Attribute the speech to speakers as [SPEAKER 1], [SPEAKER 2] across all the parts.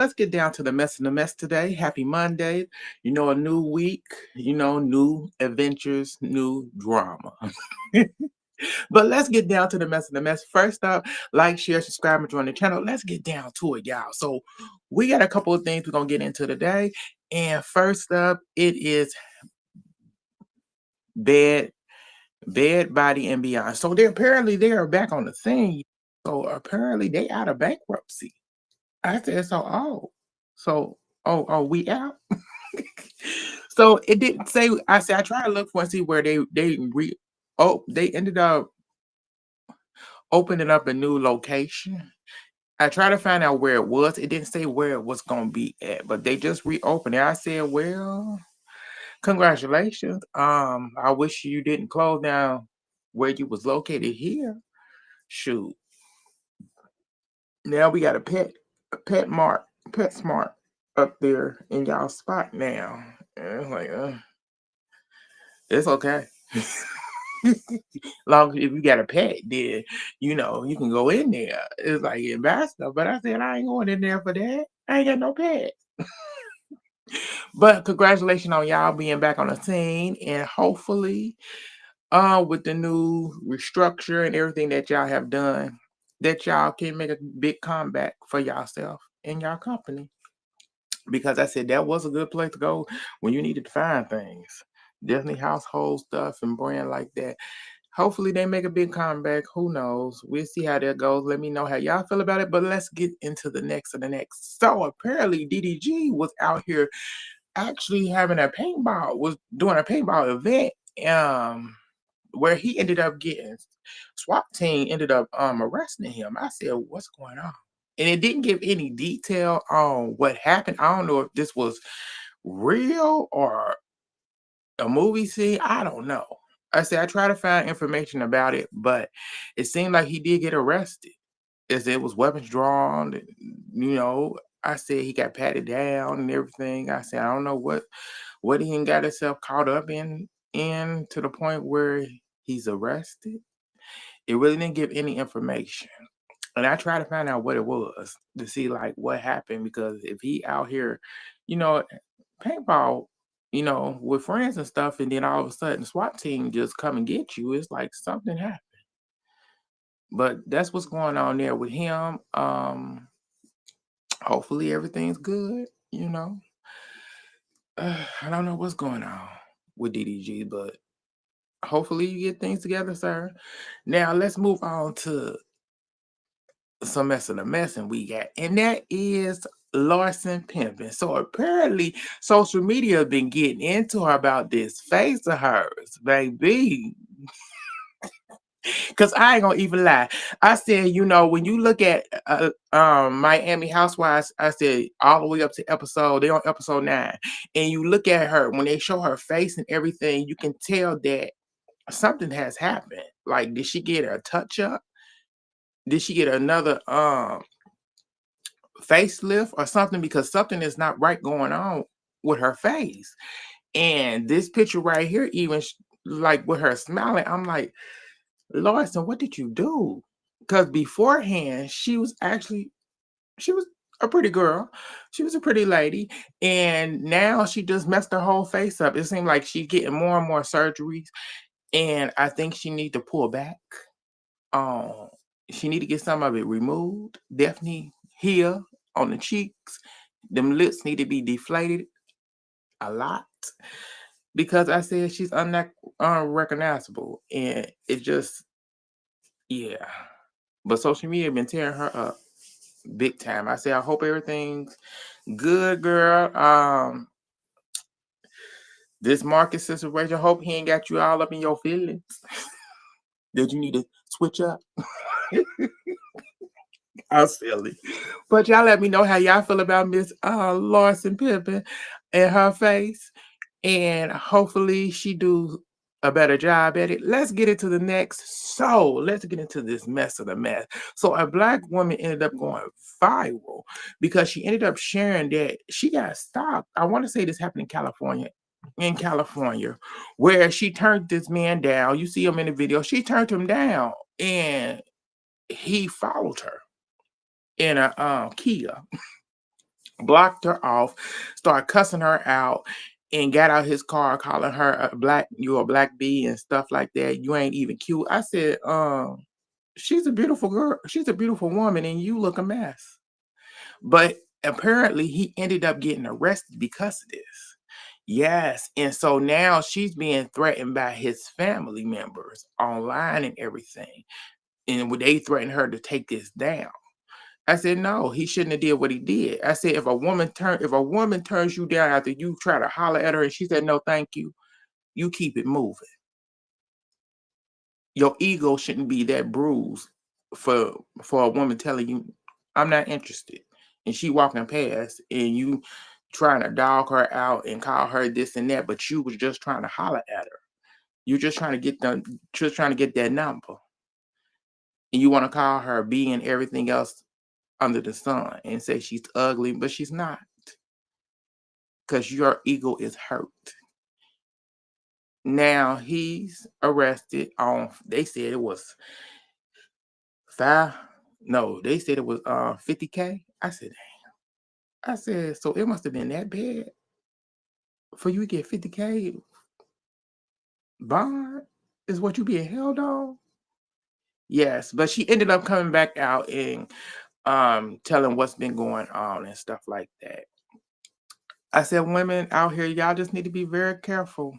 [SPEAKER 1] let's get down to the mess in the mess today. Happy Monday. A new week, new adventures, new drama. But let's get down to the mess in the mess. First up, like, share, subscribe, and join the channel. Let's get down to it, y'all. So we got a couple of things we're gonna get into today. And first up, it is bed, bed, body, and beyond. So they are back on the scene. So apparently they out of bankruptcy. I said, we out? So it didn't say. I said I tried to look for and see where they ended up opening up a new location. I tried to find out where it was. It didn't say where it was gonna be at, but they just reopened it. I said, well, congratulations. I wish you didn't close down where you was located here. Shoot. Now we got pet smart up there in y'all spot now. And it's like, it's okay. Long as if you got a pet, then you can go in there. It's like ambassador, but I said I ain't going in there for that. I ain't got no pet. But congratulations on y'all being back on the scene, and hopefully, with the new restructure and everything that y'all have done, that y'all can make a big comeback for yourself and your company. Because I said that was a good place to go when you needed to find things. Definitely household stuff and brand like that. Hopefully they make a big comeback. Who knows? We'll see how that goes. Let me know how y'all feel about it. But let's get into the next of the next. So apparently DDG was out here actually was doing a paintball event. Where he ended up getting SWAT team ended up arresting him. I said, what's going on? And it didn't give any detail on what happened. I don't know if this was real or a movie scene. I don't know. I said I tried to find information about it, but it seemed like he did get arrested. As it was weapons drawn, I said he got patted down and everything. I said I don't know what he got himself caught up in to the point where he's arrested. It really didn't give any information. And I tried to find out what it was to see like what happened, because if he out here, you know, paintball, with friends and stuff, and then all of a sudden SWAT team just come and get you, it's like something happened. But that's what's going on there with him. Hopefully everything's good, I don't know what's going on with DDG, but hopefully you get things together, sir. Now let's move on to some mess of the messing we got, and that is Larson Pimpin. So apparently social media have been getting into her about this face of hers, baby. Cause I ain't gonna even lie. I said, when you look at Miami Housewives, I said all the way up to they're on episode 9, and you look at her when they show her face and everything, you can tell that something has happened. Like, did she get a touch up? Did she get another facelift or something? Because something is not right going on with her face. And this picture right here, even like with her smiling, I'm like, Larson, what did you do? Because beforehand, she was a pretty girl. She was a pretty lady. And now she just messed her whole face up. It seemed like she's getting more and more surgeries. And I think she need to pull back. She need to get some of it removed. Definitely here on the cheeks. Them lips need to be deflated a lot. Because I said she's unrecognizable. And it just, yeah. But social media been tearing her up big time. I say I hope everything's good, girl. This market situation, I hope he ain't got you all up in your feelings. That you need to switch up. I'm silly. But y'all let me know how y'all feel about Miss Larson Pimpin and her face. And hopefully she do a better job at it. Let's get into the next. So let's get into this mess of the mess. So a Black woman ended up going viral because she ended up sharing that she got stopped. I want to say this happened in California, where she turned this man down. You see him in the video. She turned him down, and he followed her in a Kia. blocked her off, started cussing her out, and got out his car calling her a black, you a black bee and stuff like that. You ain't even cute. I said, she's a beautiful girl. She's a beautiful woman, and you look a mess. But apparently, he ended up getting arrested because of this. Yes, and so now she's being threatened by his family members online and everything, and they threatened her to take this down. I said, no, he shouldn't have did what he did. I said, if a woman turns you down after you try to holler at her and she said, no, thank you, you keep it moving. Your ego shouldn't be that bruised for a woman telling you, I'm not interested. And she walking past and you trying to dog her out and call her this and that, but you was just trying to holler at her. You're just trying to get them, just trying to get that number. And you want to call her being everything else under the sun and say she's ugly, but she's not, because your ego is hurt. Now he's arrested on, they said it was five, no, they said it was 50K. I said, so it must have been that bad for you to get 50K bond is what you being held on? Yes, but she ended up coming back out and telling what's been going on and stuff like that. I said, women out here, y'all just need to be very careful.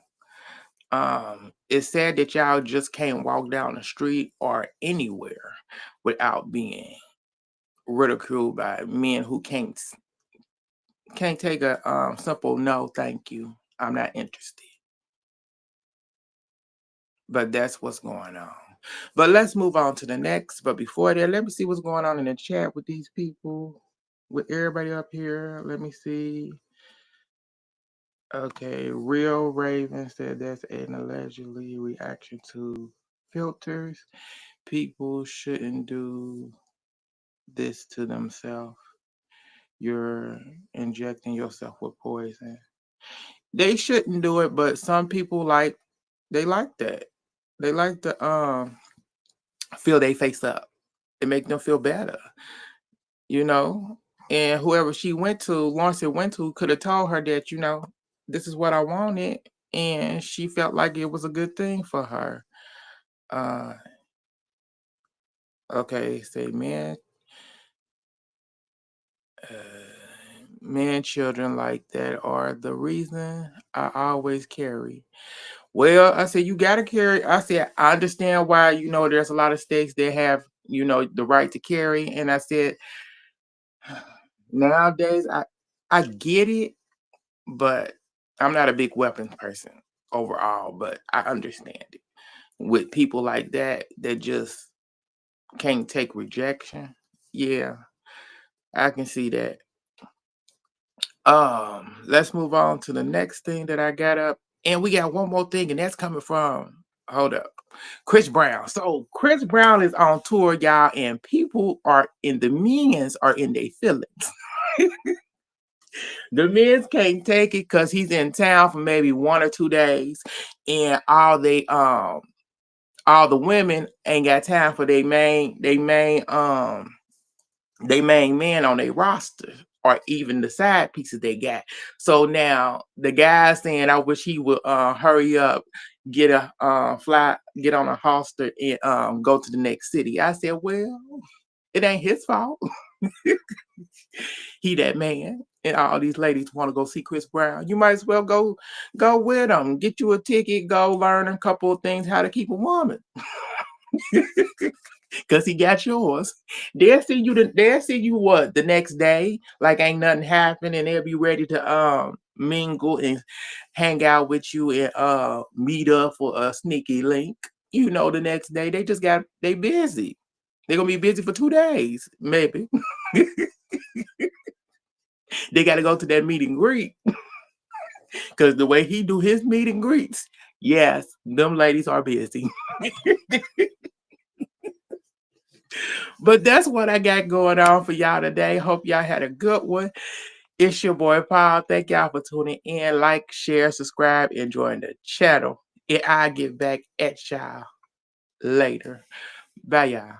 [SPEAKER 1] It's sad that y'all just can't walk down the street or anywhere without being ridiculed by men who can't take a simple no, thank you, I'm not interested. But that's what's going on. But let's move on to the next. But before that, let me see what's going on in the chat with these people, with everybody up here. Let me see. Okay, Real Raven said that's an allegedly reaction to filters. People shouldn't do this to themselves. You're injecting yourself with poison. They shouldn't do it, but some people they like that. They like to feel they face up. It make them feel better, you know. And whoever she went to, Lawrence went to, could have told her that, this is what I wanted, and she felt like it was a good thing for her. Uh, okay, say uh, men, children like that are the reason I always carry. Well, I said, you gotta carry. I said, I understand why, there's a lot of states that have, the right to carry. And I said, nowadays, I get it, but I'm not a big weapons person overall, but I understand it. With people like that just can't take rejection. Yeah, I can see that. Let's move on to the next thing that I got up. And we got one more thing, and that's coming from, hold up, Chris Brown. So Chris Brown is on tour, y'all, and people are in the men's are in their feelings. The men's can't take it because he's in town for maybe 1 or 2 days, and all the women ain't got time for they main man on their roster or even the side pieces they got. So now the guy's saying, I wish he would hurry up, get a fly, get on a holster and go to the next city. I said, well, it ain't his fault. He that man. And all these ladies want to go see Chris Brown. You might as well go with him. Get you a ticket, go learn a couple of things how to keep a woman. Cause he got yours. They'll see you what the next day, like ain't nothing happened, and they'll be ready to mingle and hang out with you and meet up for a sneaky link. The next day they busy. They're gonna be busy for 2 days, maybe. They gotta go to that meet and greet. Cause the way he do his meet and greets, yes, them ladies are busy. But that's what I got going on for y'all today. Hope y'all had a good one. It's your boy Paul. Thank y'all for tuning in. Like, share, subscribe, and join the channel. And I'll get back at y'all later. Bye, y'all.